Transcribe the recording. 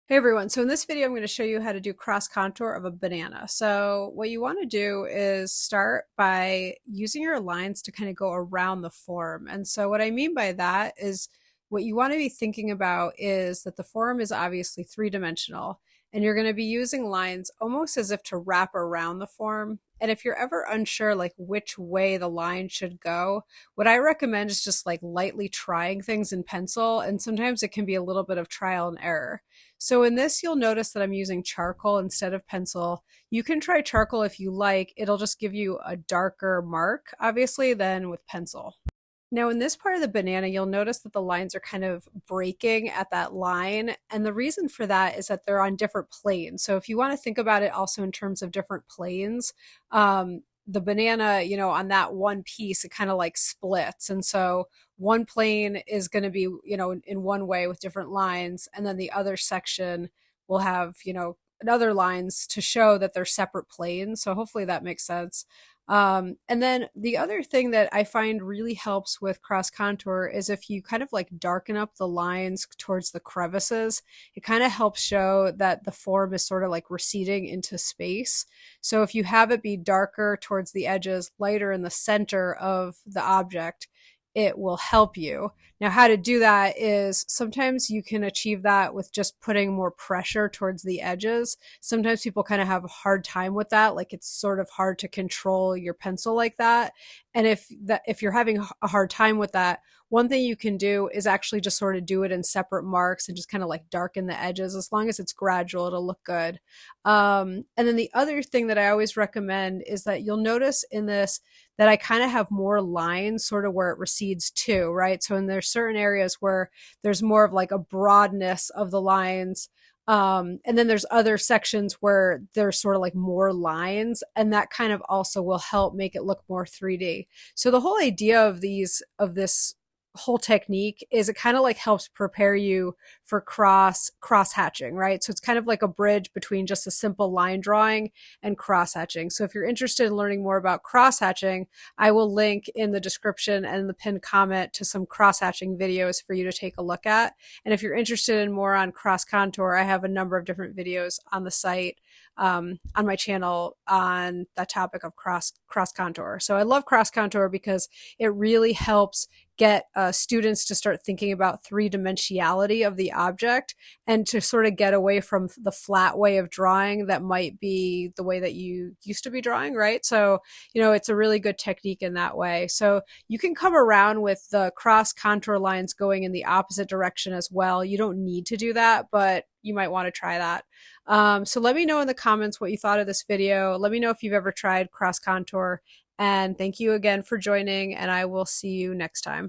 Hey everyone, so in this video I'm going to show you how to do cross contour of a banana. So what you want to do is start by using your lines to kind of go around the form. And so what I mean by that is what you want to be thinking about is that the form is obviously three-dimensional and you're going to be using lines almost as if to wrap around the form. And if you're ever unsure like which way the line should go, what I recommend is just like lightly trying things in pencil, and sometimes it can be a little bit of trial and error. So in this, you'll notice that I'm using charcoal instead of pencil. You can try charcoal if you like. It'll just give you a darker mark, obviously, than with pencil. Now, in this part of the banana, you'll notice that the lines are kind of breaking at that line. And the reason for that is that they're on different planes. So if you want to think about it also in terms of different planes, the banana, on that one piece, it kind of like splits. And so one plane is going to be, in one way with different lines. And then the other section will have, other lines to show that they're separate planes. So hopefully that makes sense. And then the other thing that I find really helps with cross contour is if you kind of like darken up the lines towards the crevices, it kind of helps show that the form is sort of like receding into space. So if you have it be darker towards the edges, lighter in the center of the object, it will help you. Now, how to do that is sometimes you can achieve that with just putting more pressure towards the edges. Sometimes people kind of have a hard time with that. Like it's sort of hard to control your pencil like that. And if you're having a hard time with that, one thing you can do is actually just sort of do it in separate marks and just kind of like darken the edges. As long as it's gradual, it'll look good. And then the other thing that I always recommend is that you'll notice in this that I kind of have more lines sort of where it recedes too, right? So there's certain areas where there's more of like a broadness of the lines. And then there's other sections where there's sort of like more lines, and that kind of also will help make it look more 3D. So the whole idea of this whole technique is it kind of like helps prepare you for cross hatching, right? So it's kind of like a bridge between just a simple line drawing and cross hatching. So if you're interested in learning more about cross hatching, I will link in the description and the pinned comment to some cross hatching videos for you to take a look at. And if you're interested in more on cross contour, I have a number of different videos on the site, on my channel on that topic of cross contour. So I love cross contour because it really helps get students to start thinking about three-dimensionality of the object and to sort of get away from the flat way of drawing that might be the way that you used to be drawing, right? So, it's a really good technique in that way. So you can come around with the cross contour lines going in the opposite direction as well. You don't need to do that, but you might want to try that. So let me know in the comments what you thought of this video. Let me know if you've ever tried cross contour. And thank you again for joining, and I will see you next time.